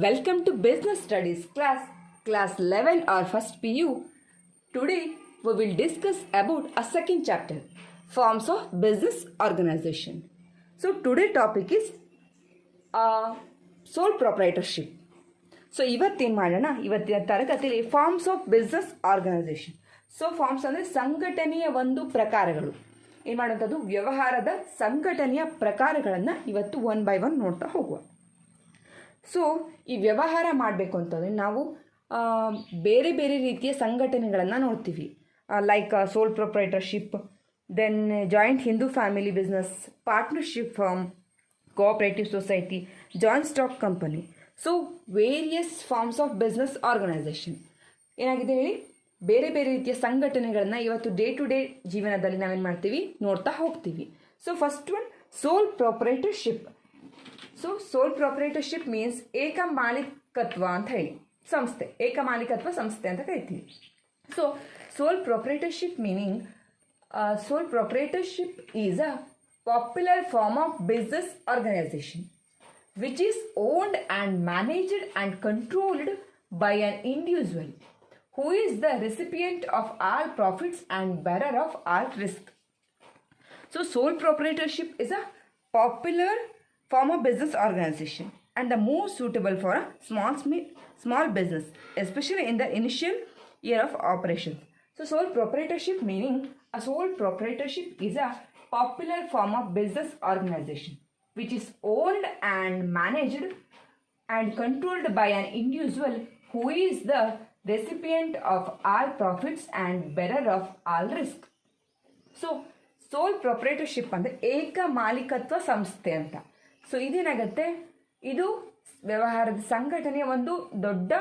Welcome to Business Studies class 11 or first PU. Today we will discuss about a second chapter, forms of business organization. So today topic is sole proprietorship. So ಇವತ್ತೇನು ಮಾಡೋಣ, ಇವತ್ತಿನ ತರಗತಿಯಲ್ಲಿ forms of business organisation. So forms ಅಂದರೆ ಸಂಘಟನೆಯ ಒಂದು ಪ್ರಕಾರಗಳು. ಏನು ಮಾಡುವಂಥದ್ದು, ವ್ಯವಹಾರದ ಸಂಘಟನೆಯ ಪ್ರಕಾರಗಳನ್ನು ಇವತ್ತು ಒನ್ ಬೈ ಒನ್ ನೋಡ್ತಾ ಹೋಗುವ. ಸೊ ಈ ವ್ಯವಹಾರ ಮಾಡಬೇಕು ಅಂತಂದರೆ ನಾವು ಬೇರೆ ಬೇರೆ ರೀತಿಯ ಸಂಘಟನೆಗಳನ್ನು ನೋಡ್ತೀವಿ. Like sole proprietorship, then joint Hindu family business, partnership firm, cooperative society, joint stock company. So various forms of business organisation ಏನಾಗಿದೆ ಹೇಳಿ, ಬೇರೆ ಬೇರೆ ರೀತಿಯ ಸಂಘಟನೆಗಳನ್ನು ಇವತ್ತು ಡೇ ಟು ಡೇ ಜೀವನದಲ್ಲಿ ನಾವೇನು ಮಾಡ್ತೀವಿ, ನೋಡ್ತಾ ಹೋಗ್ತೀವಿ. ಸೊ ಫಸ್ಟ್ ಒನ್, ಸೋಲ್ proprietorship. So sole proprietorship means ಏಕ ಮಾಲೀಕತ್ವ ಅಂತ ಹೇಳಿ, ಸಂಸ್ಥೆ, ಏಕ ಮಾಲೀಕತ್ವ ಸಂಸ್ಥೆ ಅಂತ ಕರಿತೀವಿ. So sole proprietorship meaning, sole proprietorship is a popular form of business organisation which is owned and managed and controlled by an individual who is the recipient of all profits and bearer of all risk. So sole proprietorship is a popular form of business organization and the most suitable for a small business, especially in the initial year of operations. So sole proprietorship meaning, a sole proprietorship is a popular form of business organization which is owned and managed and controlled by an individual who is the recipient of all profits and bearer of all risk. So sole proprietorship ಅಂದರೆ ಏಕ ಮಾಲೀಕತ್ವ ಸಂಸ್ಥೆ ಅಂತ. So ಇದೇನಾಗುತ್ತೆ, ಇದು ವ್ಯವಹಾರದ ಸಂಘಟನೆಯ ಒಂದು ದೊಡ್ಡ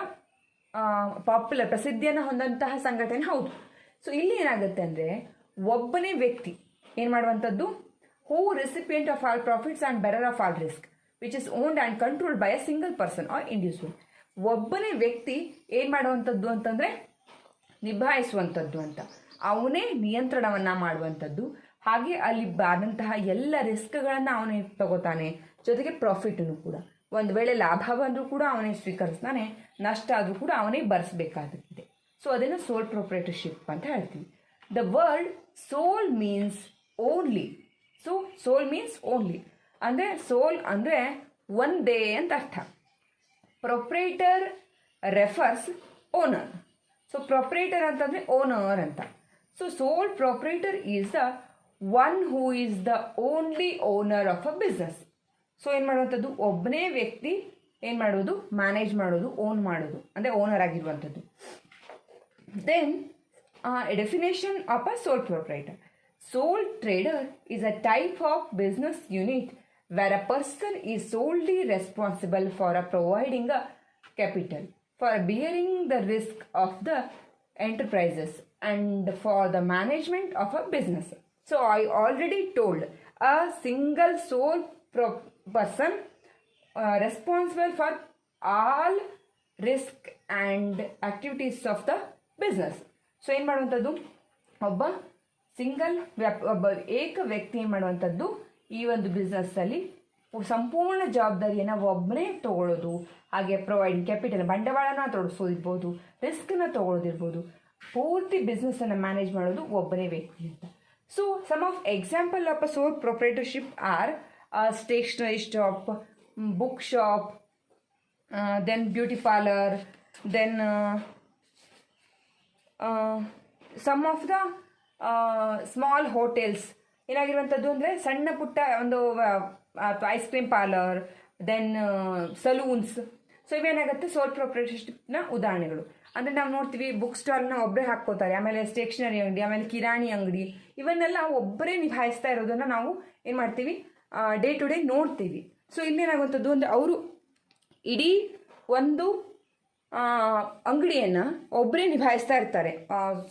ಪಾಪ್ಯುಲರ್ ಪ್ರಸಿದ್ಧಿಯನ್ನು ಹೊಂದಂತಹ ಸಂಘಟನೆ ಹೌದು. ಸೊ ಇಲ್ಲಿ ಏನಾಗುತ್ತೆ ಅಂದರೆ, ಒಬ್ಬನೇ ವ್ಯಕ್ತಿ ಏನು ಮಾಡುವಂಥದ್ದು, who recipient of all profits and bearer of all risk, which is owned and controlled by a single person or individual. ಒಬ್ಬನೇ ವ್ಯಕ್ತಿ ಏನು ಮಾಡುವಂಥದ್ದು ಅಂತಂದರೆ ನಿಭಾಯಿಸುವಂಥದ್ದು ಅಂತ, ಅವನೇ ನಿಯಂತ್ರಣವನ್ನು ಮಾಡುವಂಥದ್ದು. ಹಾಗೆ ಅಲ್ಲಿ ಬಾದಂತಹ ಎಲ್ಲ ರಿಸ್ಕ್ಗಳನ್ನು ಅವನೇ ತಗೋತಾನೆ, ಜೊತೆಗೆ ಪ್ರಾಫಿಟನ್ನು ಕೂಡ. ಒಂದು ವೇಳೆ ಲಾಭ ಬಂದರೂ ಕೂಡ ಅವನೇ ಸ್ವೀಕರಿಸ್ತಾನೆ, ನಷ್ಟ ಆದರೂ ಕೂಡ ಅವನೇ ಭರಿಸಬೇಕಾಗುತ್ತೆ. ಸೊ ಅದನ್ನು ಸೋಲ್ ಪ್ರೊಪ್ರೈಟರ್ಶಿಪ್ ಅಂತ ಹೇಳ್ತೀವಿ. The word sole means only. So sole means only ಅಂದರೆ, ಸೋಲ್ ಅಂದರೆ ಒಂದೇ ಅಂತ ಅರ್ಥ. Proprietor refers owner. So proprietor ಅಂತಂದರೆ ಓನರ್ ಅಂತ. So sole proprietor is the one who is the only owner of a business. So ಏನು ಮಾಡುವಂಥದ್ದು, ಒಬ್ಬನೇ ವ್ಯಕ್ತಿ ಏನು ಮಾಡೋದು, ಮ್ಯಾನೇಜ್ ಮಾಡೋದು, ಓನ್ ಮಾಡೋದು, ಅಂದರೆ ಓನರ್ ಆಗಿರುವಂಥದ್ದು. Then definition of a sole proprietor. Sole trader is a type of business unit where a person is solely responsible for providing a capital, for bearing the risk of the enterprises, and for the management of a business. So I already told, a single sole person responsible for all risk and activities of the business. So ಏನು ಮಾಡುವಂಥದ್ದು, ಒಬ್ಬ ಒಬ್ಬ ಏಕ ವ್ಯಕ್ತಿ ಏನು ಮಾಡುವಂಥದ್ದು, ಈ ಒಂದು ಬಿಸ್ನೆಸ್ಸಲ್ಲಿ ಸಂಪೂರ್ಣ ಜವಾಬ್ದಾರಿಯನ್ನು ಒಬ್ಬನೇ ತಗೊಳ್ಳೋದು, ಹಾಗೆ ಪ್ರೊವೈಡಿಂಗ್ ಕ್ಯಾಪಿಟಲ್, ಬಂಡವಾಳನ ತೊಡಗಿಸೋದಿರ್ಬೋದು, ರಿಸ್ಕನ್ನು ತೊಗೊಳ್ಳೋದಿರ್ಬೋದು, ಪೂರ್ತಿ ಬಿಸ್ನೆಸ್ಸನ್ನು ಮ್ಯಾನೇಜ್ ಮಾಡೋದು ಒಬ್ಬನೇ ವ್ಯಕ್ತಿ ಅಂತ. So some of example of a sole proprietorship or stationery shop, book shop, then beauty parlour, then some of the small hotels. ಏನಾಗಿರುವಂಥದ್ದು ಅಂದರೆ ಸಣ್ಣ ಪುಟ್ಟ ಒಂದು ice cream parlour, then salons. So ಇವೇನಾಗುತ್ತೆ, ಸೋಲ್ ಪ್ರೊಪ್ರೈಟರ್ಶಿಪ್ನ ಉದಾಹರಣೆಗಳು. ಅಂದರೆ ನಾವು ನೋಡ್ತೀವಿ, ಬುಕ್ ಸ್ಟಾಲ್ನ ಒಬ್ಬರೇ ಹಾಕ್ಕೋತಾರೆ, ಆಮೇಲೆ ಸ್ಟೇಷನರಿ ಅಂಗಡಿ, ಆಮೇಲೆ ಕಿರಾಣಿ ಅಂಗಡಿ, ಇವನ್ನೆಲ್ಲ ಒಬ್ಬರೇ ನಿಭಾಯಿಸ್ತಾ ಇರೋದನ್ನು ನಾವು ಏನು ಮಾಡ್ತೀವಿ, ಡೇ ಟು ಡೇ ನೋಡ್ತೀವಿ. ಸೊ ಇಲ್ಲೇನಾಗುವಂಥದ್ದು ಅಂದರೆ, ಅವರು ಇಡೀ ಒಂದು ಅಂಗಡಿಯನ್ನು ಒಬ್ಬರೇ ನಿಭಾಯಿಸ್ತಾ ಇರ್ತಾರೆ.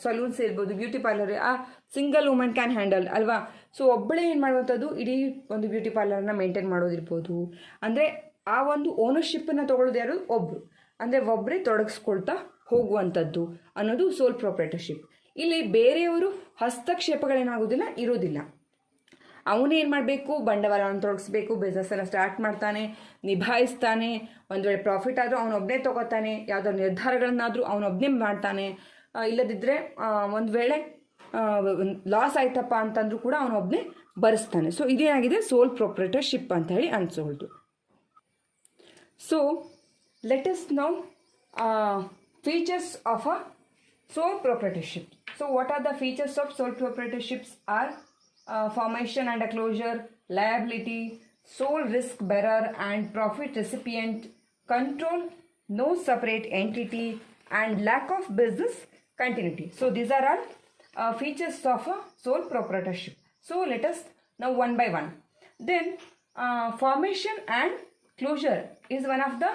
ಸಲೂನ್ಸ್ ಇರ್ಬೋದು, ಬ್ಯೂಟಿ ಪಾರ್ಲರ್, ಆ ಸಿಂಗಲ್ ವುಮೆನ್ ಕ್ಯಾನ್ ಹ್ಯಾಂಡಲ್ ಅಲ್ವಾ. ಸೊ ಒಬ್ಬಳೇ ಏನು ಮಾಡುವಂಥದ್ದು, ಇಡೀ ಒಂದು ಬ್ಯೂಟಿ ಪಾರ್ಲರ್ನ ಮೇಂಟೈನ್ ಮಾಡೋದಿರ್ಬೋದು. ಅಂದರೆ ಆ ಒಂದು ಓನರ್ಶಿಪ್ಪನ್ನು ತೊಗೊಳ್ಳೋದು ಯಾರು, ಒಬ್ಬರು, ಅಂದರೆ ಒಬ್ಬರೇ ತೊಡಗಿಸ್ಕೊಳ್ತಾ ಹೋಗುವಂಥದ್ದು ಅನ್ನೋದು ಸೋಲ್ ಪ್ರೊಪ್ರೈಟರ್ಶಿಪ್. ಇಲ್ಲಿ ಬೇರೆಯವರು ಹಸ್ತಕ್ಷೇಪಗಳೇನಾಗೋದಿಲ್ಲ, ಇರೋದಿಲ್ಲ. ಅವನೇನು ಮಾಡಬೇಕು, ಬಂಡವಾಳವನ್ನು ತೊಡಗಿಸ್ಬೇಕು, ಬಿಸ್ನೆಸ್ಸನ್ನು ಸ್ಟಾರ್ಟ್ ಮಾಡ್ತಾನೆ, ನಿಭಾಯಿಸ್ತಾನೆ. ಒಂದು ವೇಳೆ ಪ್ರಾಫಿಟ್ ಆದರೂ ಅವನೊಬ್ಬನೇ ತೊಗೋತಾನೆ, ಯಾವುದಾದ್ರು ನಿರ್ಧಾರಗಳನ್ನಾದರೂ ಅವನೊಬ್ಬನೇ ಮಾಡ್ತಾನೆ. ಇಲ್ಲದಿದ್ದರೆ ಒಂದು ವೇಳೆ ಲಾಸ್ ಆಯ್ತಪ್ಪ ಅಂತಂದ್ರೂ ಕೂಡ ಅವನೊಬ್ಬನೇ ಭರಿಸ್ತಾನೆ. ಸೊ ಇದೇನಾಗಿದೆ ಸೋಲ್ ಪ್ರೊಪ್ರೈಟರ್ಶಿಪ್ ಅಂತ ಹೇಳಿ ಅನ್ಸೋಳ್ತು. So let us now features of a sole proprietorship. So what are the features of sole proprietorships are formation and a closure, liability, sole risk bearer and profit recipient, control, no separate entity, and lack of business continuity. So these are all features of a sole proprietorship. So let us now one by one. Then formation and closure is one of the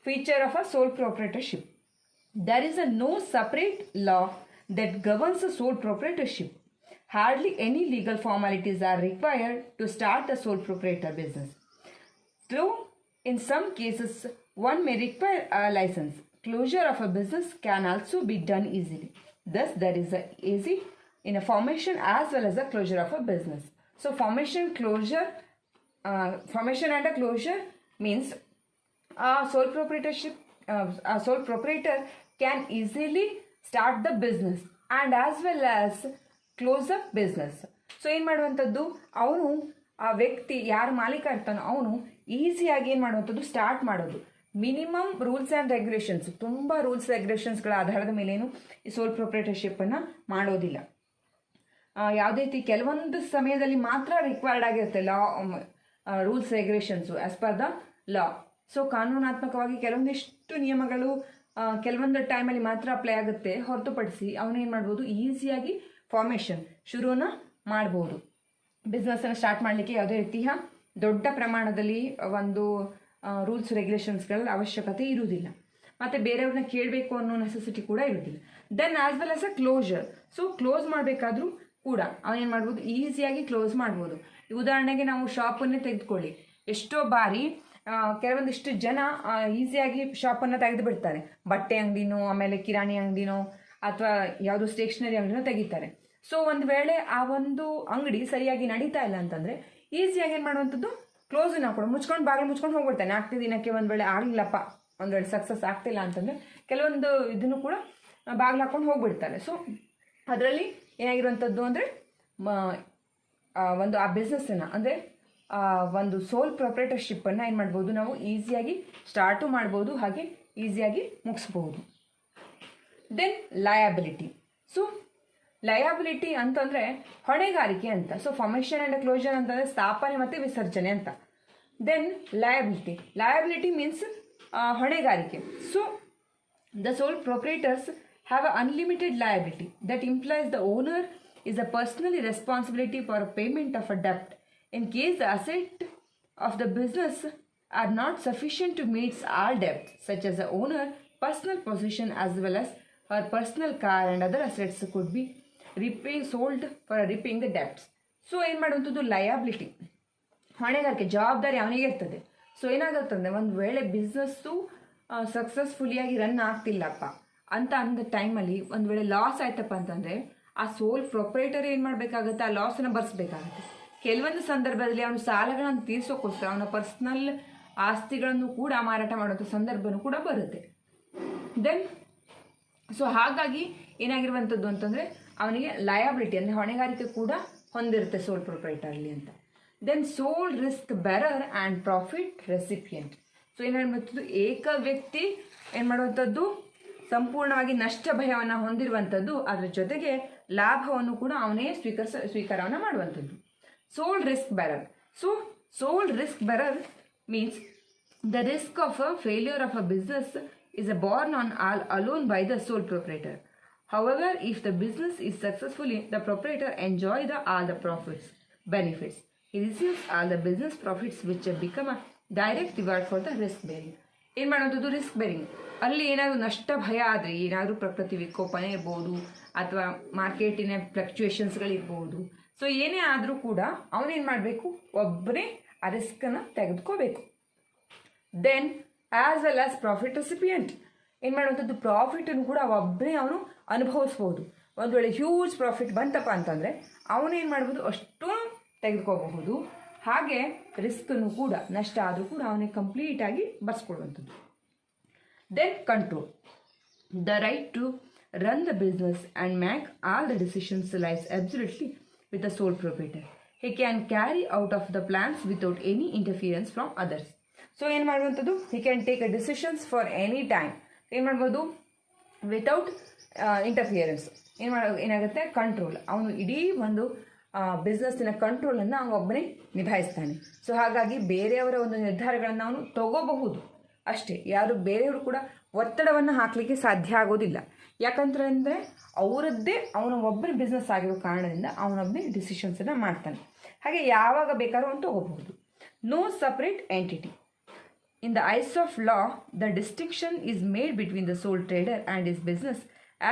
feature of a sole proprietorship. There is no separate law that governs a sole proprietorship. Hardly any legal formalities are required to start a sole proprietor business. Though in some cases one may require a license, closure of a business can also be done easily. Thus there is a easy in a formation as well as a closure of a business. So formation and a closure means a sole proprietor can easily start the business and as well as close the business. So ಏನು ಮಾಡುವಂಥದ್ದು, ಅವನು ಆ ವ್ಯಕ್ತಿ ಯಾರು ಮಾಲೀಕ ಇರ್ತಾನೋ ಅವನು ಈಸಿಯಾಗಿ ಏನು ಮಾಡುವಂಥದ್ದು ಸ್ಟಾರ್ಟ್ ಮಾಡೋದು. ಮಿನಿಮಮ್ ರೂಲ್ಸ್ ಆ್ಯಂಡ್ ರೆಗ್ಯುಲೇಷನ್ಸ್, ತುಂಬ ರೂಲ್ಸ್ ರೆಗ್ಯುಲೇಷನ್ಸ್ಗಳ ಆಧಾರದ ಮೇಲೇನು ಈ ಸೋಲ್ ಪ್ರೊಪ್ರೈಟರ್ಶಿಪ್ಪನ್ನು ಮಾಡೋದಿಲ್ಲ. ಯಾವುದೇ ರೀತಿ ಕೆಲವೊಂದು ಸಮಯದಲ್ಲಿ ಮಾತ್ರ ರಿಕ್ವೈರ್ಡ್ ಆಗಿರುತ್ತೆ law rules regulations as per the law. So ಕಾನೂನಾತ್ಮಕವಾಗಿ ಕೆಲವೊಂದಿಷ್ಟು ನಿಯಮಗಳು ಕೆಲವೊಂದು ಟೈಮಲ್ಲಿ ಮಾತ್ರ ಅಪ್ಲೈ ಆಗುತ್ತೆ, ಹೊರತುಪಡಿಸಿ ಅವನೇನು ಮಾಡ್ಬೋದು, ಈಸಿಯಾಗಿ ಫಾರ್ಮೇಷನ್ ಶುರುನ ಮಾಡ್ಬೋದು. ಬಿಸ್ನೆಸ್ಸನ್ನು ಸ್ಟಾರ್ಟ್ ಮಾಡಲಿಕ್ಕೆ ಯಾವುದೇ ರೀತಿಯ ದೊಡ್ಡ ಪ್ರಮಾಣದಲ್ಲಿ ಒಂದು ರೂಲ್ಸ್ ರೆಗ್ಯುಲೇಷನ್ಸ್ಗಳ ಅವಶ್ಯಕತೆ ಇರುವುದಿಲ್ಲ, ಮತ್ತು ಬೇರೆಯವ್ರನ್ನ ಕೇಳಬೇಕು ಅನ್ನೋ ನೆಸೆಸಿಟಿ ಕೂಡ ಇರುವುದಿಲ್ಲ. Then as well as a closure. So close ಮಾಡಬೇಕಾದ್ರೂ ಕೂಡ ಅವನೇನು ಮಾಡ್ಬೋದು, ಈಸಿಯಾಗಿ ಕ್ಲೋಸ್ ಮಾಡ್ಬೋದು. ಉದಾಹರಣೆಗೆ ನಾವು ಶಾಪನ್ನೇ ತೆಗೆದುಕೊಳ್ಳಿ, ಎಷ್ಟೋ ಬಾರಿ ಕೆಲವೊಂದಿಷ್ಟು ಜನ ಈಸಿಯಾಗಿ ಶಾಪನ್ನು ತೆಗೆದು ಬಿಡ್ತಾರೆ. ಬಟ್ಟೆ ಅಂಗಡಿನೋ, ಆಮೇಲೆ ಕಿರಾಣಿ ಅಂಗಡಿನೋ, ಅಥವಾ ಯಾವುದೋ ಸ್ಟೇಷನರಿ ಅಂಗಡಿನೋ ತೆಗಿತಾರೆ. ಸೊ ಒಂದು ವೇಳೆ ಆ ಒಂದು ಅಂಗಡಿ ಸರಿಯಾಗಿ ನಡೀತಾ ಇಲ್ಲ ಅಂತಂದರೆ ಈಸಿಯಾಗಿ ಏನು ಮಾಡುವಂಥದ್ದು, ಕ್ಲೋಸನ್ನ ಕೂಡ ಮುಚ್ಕೊಂಡು ಬಾಗಿಲು ಮುಚ್ಕೊಂಡು ಹೋಗ್ಬಿಡ್ತಾನೆ. 4 ದಿನಕ್ಕೆ ಒಂದು ವೇಳೆ ಆಗಲಿಲ್ಲಪ್ಪ, ಒಂದು ವೇಳೆ ಸಕ್ಸಸ್ ಆಗ್ತಿಲ್ಲ ಅಂತಂದರೆ ಕೆಲವೊಂದು ಇದನ್ನು ಕೂಡ ಬಾಗಿಲು ಹಾಕ್ಕೊಂಡು ಹೋಗ್ಬಿಡ್ತಾರೆ. ಸೊ ಅದರಲ್ಲಿ ಏನಾಗಿರುವಂಥದ್ದು ಅಂದರೆ ಒಂದು ಆ ಬಿಸ್ನೆಸ್ಸನ್ನು ಅಂದರೆ ಒಂದು ಸೋಲ್ ಪ್ರೊಪ್ರೈಟರ್ಶಿಪ್ಪನ್ನು ಏನು ಮಾಡ್ಬೋದು, ನಾವು ಈಸಿಯಾಗಿ ಸ್ಟಾರ್ಟು ಮಾಡ್ಬೋದು, ಹಾಗೆ ಈಸಿಯಾಗಿ ಮುಗಿಸ್ಬೋದು. Then liability. ಸೊ ಲಯಬಿಲಿಟಿ ಅಂತಂದರೆ ಹೊಣೆಗಾರಿಕೆ ಅಂತ. ಸೊ ಫಾರ್ಮೇಷನ್ ಆ್ಯಂಡ್ ಕ್ಲೋಸರ್ ಅಂತಂದರೆ ಸ್ಥಾಪನೆ ಮತ್ತು ವಿಸರ್ಜನೆ ಅಂತ. ದೆನ್ ಲಯಬಿಲಿಟಿ ಮೀನ್ಸ್ ಹೊಣೆಗಾರಿಕೆ. So the sole proprietors have a unlimited liability that implies the owner is a personally responsibility for payment of a debt in case the asset of the business are not sufficient to meet all debts, such as the owner personal possession as well as her personal car and other assets could be sold for repaying the debts. So ಏನು ಮಾಡುವಂಥದ್ದು liability, ಹೊಣೆಗಾರಿಕೆ, ಜವಾಬ್ದಾರಿ ಅವನಿಗೆ ಇರ್ತದೆ. So ಏನಾಗುತ್ತಂದರೆ ಒಂದು ವೇಳೆ business ಸಕ್ಸಸ್ಫುಲಿಯಾಗಿ run ಆಗ್ತಿಲ್ಲಪ್ಪ ಅಂತ ಅಂದ ಟೈಮಲ್ಲಿ ಒಂದು ವೇಳೆ ಲಾಸ್ ಆಯ್ತಪ್ಪ ಅಂತಂದರೆ ಆ ಸೋಲ್ ಪ್ರೊಪ್ರೈಟರ್ ಏನು ಮಾಡಬೇಕಾಗುತ್ತೆ, ಆ ಲಾಸನ್ನು ಭರಿಸಬೇಕಾಗುತ್ತೆ. ಕೆಲವೊಂದು ಸಂದರ್ಭದಲ್ಲಿ ಅವನು ಸಾಲಗಳನ್ನು ತೀರಿಸೋಕ್ಕೋಸ್ಕರ ಅವನ ಪರ್ಸ್ನಲ್ ಆಸ್ತಿಗಳನ್ನು ಕೂಡ ಮಾರಾಟ ಮಾಡುವಂಥ ಸಂದರ್ಭನೂ ಕೂಡ ಬರುತ್ತೆ. ದೆನ್ ಸೊ ಹಾಗಾಗಿ ಏನಾಗಿರುವಂಥದ್ದು ಅಂತಂದರೆ ಅವನಿಗೆ ಲಯಬಿಲಿಟಿ ಅಂದರೆ ಹೊಣೆಗಾರಿಕೆ ಕೂಡ ಹೊಂದಿರುತ್ತೆ ಸೋಲ್ ಪ್ರೊಪ್ರೈಟರ್ಲಿ ಅಂತ. Then sole risk bearer and profit recipient. So ಏನಾಗುವಂಥದ್ದು, ಏಕ ವ್ಯಕ್ತಿ ಏನು ಮಾಡುವಂಥದ್ದು, ಸಂಪೂರ್ಣವಾಗಿ ನಷ್ಟ ಭಯವನ್ನು ಹೊಂದಿರುವಂಥದ್ದು, ಅದರ ಜೊತೆಗೆ ಲಾಭವನ್ನು ಕೂಡ ಅವನೇ ಸ್ವೀಕಾರವನ್ನು ಮಾಡುವಂಥದ್ದು. Sole risk bearer. So sole risk bearer means the risk of a failure of a business is borne on all alone by the sole proprietor. However, if the business is successful, the proprietor enjoy all the benefits. He receives all the business profits which become a direct reward for the risk bearing. ಏನು ಮಾಡೋದು, risk bearing. ಅಲ್ಲಿ ಏನಾದರೂ ನಷ್ಟ ಭಯ ಆದರೆ, ಏನಾದರೂ ಪ್ರಕೃತಿ ವಿಕೋಪನೆ ಇರ್ಬೋದು ಅಥವಾ ಮಾರ್ಕೆಟಿನ ಫ್ಲಕ್ಚುಯೇಷನ್ಸ್ಗಳಿರ್ಬೋದು, ಸೊ ಏನೇ ಆದರೂ ಕೂಡ ಅವನೇನು ಮಾಡಬೇಕು, ಒಬ್ಬನೇ ಆ ರಿಸ್ಕನ್ನು ತೆಗೆದುಕೋಬೇಕು. Then as well as profit recipient. ಏನು ಮಾಡುವಂಥದ್ದು, ಪ್ರಾಫಿಟನ್ನು ಕೂಡ ಒಬ್ಬನೇ ಅವನು ಅನುಭವಿಸ್ಬೋದು. ಒಂದು ವೇಳೆ ಹ್ಯೂಜ್ ಪ್ರಾಫಿಟ್ ಬಂತಪ್ಪ ಅಂತಂದರೆ ಅವನೇನು ಮಾಡ್ಬೋದು, ಅಷ್ಟು ತೆಗೆದುಕೋಬಹುದು. ಹಾಗೆ ರಿಸ್ಕನ್ನು ಕೂಡ, ನಷ್ಟ ಆದರೂ ಕೂಡ ಅವನಿಗೆ ಕಂಪ್ಲೀಟಾಗಿ ಬರ್ಸ್ಕೊಡುವಂಥದ್ದು. Then control. The right to run the business and make all the decisions lies absolutely with the sole proprietor. He can carry out of the plans without any interference from others. So ಏನು ಮಾಡುವಂಥದ್ದು, he can take a decisions for any time. ಏನು ಮಾಡ್ಬೋದು, without interference. ಏನಾಗುತ್ತೆ, control. ಅವನು ಇಡೀ ಒಂದು ಬಿಸ್ನೆಸ್ಸಿನ ಕಂಟ್ರೋಲನ್ನು ಅವನು ಒಬ್ಬನೇ ನಿಭಾಯಿಸ್ತಾನೆ. ಸೊ ಹಾಗಾಗಿ ಬೇರೆಯವರ ಒಂದು ನಿರ್ಧಾರಗಳನ್ನು ಅವನು ತಗೋಬಹುದು ಅಷ್ಟೇ. ಯಾರು ಬೇರೆಯವರು ಕೂಡ ಒತ್ತಡವನ್ನು ಹಾಕಲಿಕ್ಕೆ ಸಾಧ್ಯ ಆಗೋದಿಲ್ಲ. ಯಾಕಂತಂದರೆ ಅವರದ್ದೇ ಅವನ ಒಬ್ಬನ ಬಿಸ್ನೆಸ್ ಆಗಿರೋ ಕಾರಣದಿಂದ ಅವನೊಬ್ಬನೇ ಡಿಸಿಷನ್ಸನ್ನು ಮಾಡ್ತಾನೆ. ಹಾಗೆ ಯಾವಾಗ ಬೇಕಾದ್ರೂ ಅವನು ತಗೋಬಹುದು. No separate entity. In the eyes of law the distinction is made between the sole trader and his business,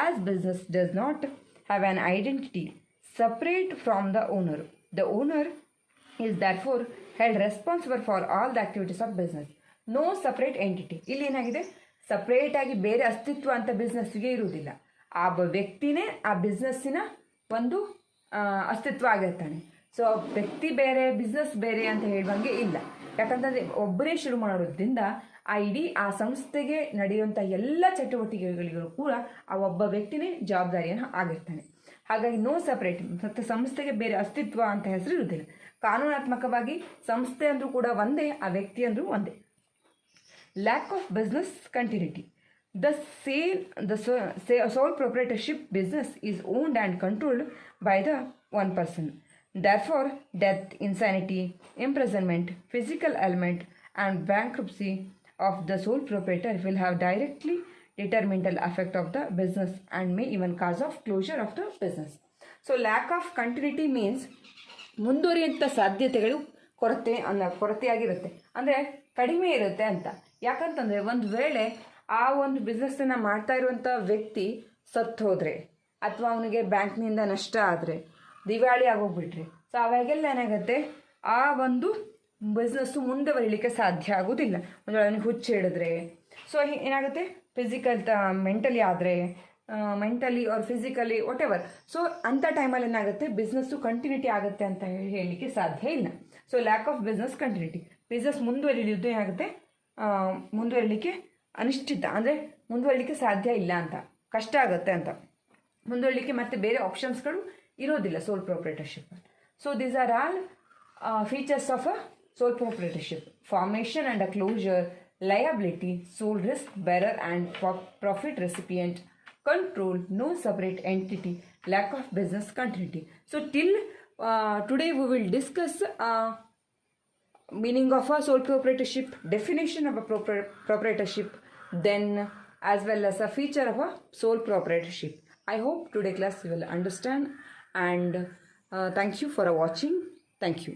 as business does not have an identity separate from the owner. The owner is therefore held responsible for all the activities of business. No separate entity. ಇಲ್ಲಿ ಏನಾಗಿದೆ, ಸಪ್ರೇಟಾಗಿ ಬೇರೆ ಅಸ್ತಿತ್ವ ಅಂತ ಬಿಸ್ನೆಸ್ಸಿಗೆ ಇರುವುದಿಲ್ಲ. ಆ ವ್ಯಕ್ತಿನೇ ಆ ಬಿಸ್ನೆಸ್ಸಿನ ಒಂದು ಅಸ್ತಿತ್ವ ಆಗಿರ್ತಾನೆ. ಸೊ ವ್ಯಕ್ತಿ ಬೇರೆ, ಬಿಸ್ನೆಸ್ ಬೇರೆ ಅಂತ ಹೇಳುವಂಗೆ ಇಲ್ಲ. ಯಾಕಂತಂದರೆ ಒಬ್ಬರೇ ಶುರು ಮಾಡೋದ್ರಿಂದ ಆ ಸಂಸ್ಥೆಗೆ ನಡೆಯುವಂಥ ಎಲ್ಲ ಚಟುವಟಿಕೆಗಳಿಗೂ ಕೂಡ ಆ ಒಬ್ಬ ವ್ಯಕ್ತಿನೇ ಜವಾಬ್ದಾರಿಯನ್ನು ಆಗಿರ್ತಾನೆ. ಹಾಗಾಗಿ ನೋ ಸಪ್ರೇಟ್. ಮತ್ತು ಸಂಸ್ಥೆಗೆ ಬೇರೆ ಅಸ್ತಿತ್ವ ಅಂತ ಹೆಸರು ಇರುವುದಿಲ್ಲ. ಕಾನೂನಾತ್ಮಕವಾಗಿ ಸಂಸ್ಥೆ ಅಂದರೂ ಕೂಡ ಒಂದೇ, ಆ ವ್ಯಕ್ತಿ ಅಂದರೂ ಒಂದೇ. Lack of business continuity. The sole proprietorship business is owned and controlled by the one person. Therefore, death, insanity, imprisonment, physical ailment, and bankruptcy of the sole proprietor will have directly detrimental effect of the business and may even cause of closure of the business. So, lack of continuity means ಮುಂದುವರಿಯುವಂಥ ಸಾಧ್ಯತೆಗಳು ಕೊರತೆಯಾಗಿರುತ್ತೆ, ಅಂದರೆ ಕಡಿಮೆ ಇರುತ್ತೆ ಅಂತ. ಯಾಕಂತಂದರೆ ಒಂದು ವೇಳೆ ಆ ಒಂದು ಬಿಸ್ನೆಸ್ಸನ್ನು ಮಾಡ್ತಾ ಇರುವಂಥ ವ್ಯಕ್ತಿ ಸತ್ತು ಹೋದರೆ, ಅಥವಾ ಅವನಿಗೆ ಬ್ಯಾಂಕ್ನಿಂದ ನಷ್ಟ ಆದರೆ, ದಿವಾಳಿ ಆಗೋಗ್ಬಿಟ್ರೆ, ಸೊ ಅವಾಗೆಲ್ಲ ಏನಾಗುತ್ತೆ, ಆ ಒಂದು ಬಿಸ್ನೆಸ್ಸು ಮುಂದೆ ಬರಲಿಕ್ಕೆ ಸಾಧ್ಯ ಆಗೋದಿಲ್ಲ. ಒಂದು ವೇಳೆ ಅವನಿಗೆ ಹುಚ್ಚು ಹಿಡಿದ್ರೆ, ಸೊ ಏನಾಗುತ್ತೆ, ಮೆಂಟಲಿ ಆದರೆ, mentally R physically what ever, so ಅಂಥ ಟೈಮಲ್ಲಿ ಏನಾಗುತ್ತೆ, ಬಿಸ್ನೆಸ್ಸು ಕಂಟಿನ್ಯೂಟಿ ಆಗುತ್ತೆ ಅಂತ ಹೇಳಲಿಕ್ಕೆ ಸಾಧ್ಯ ಇಲ್ಲ. So lack of business continuity. Business ಮುಂದುವರಿಯೋದು ಏನಾಗುತ್ತೆ, ಮುಂದುವರಿಲಿಕ್ಕೆ ಅನಿಶ್ಚಿತ, ಅಂದರೆ ಮುಂದುವರಿಲಿಕ್ಕೆ ಸಾಧ್ಯ ಇಲ್ಲ ಅಂತ, ಕಷ್ಟ ಆಗುತ್ತೆ ಅಂತ, ಮುಂದುವರಿಲಿಕ್ಕೆ ಮತ್ತೆ ಬೇರೆ ಆಪ್ಷನ್ಸ್ಗಳು ಇರೋದಿಲ್ಲ sole proprietorship. So these are all features of a sole proprietorship: formation and a closure, liability, sole risk bearer and profit recipient, control, no separate entity, lack of business continuity. So till today we will discuss meaning of a sole proprietorship, definition of a proprietorship, then as well as a feature of a sole proprietorship. I hope today class you will understand, and thank you for watching. Thank you.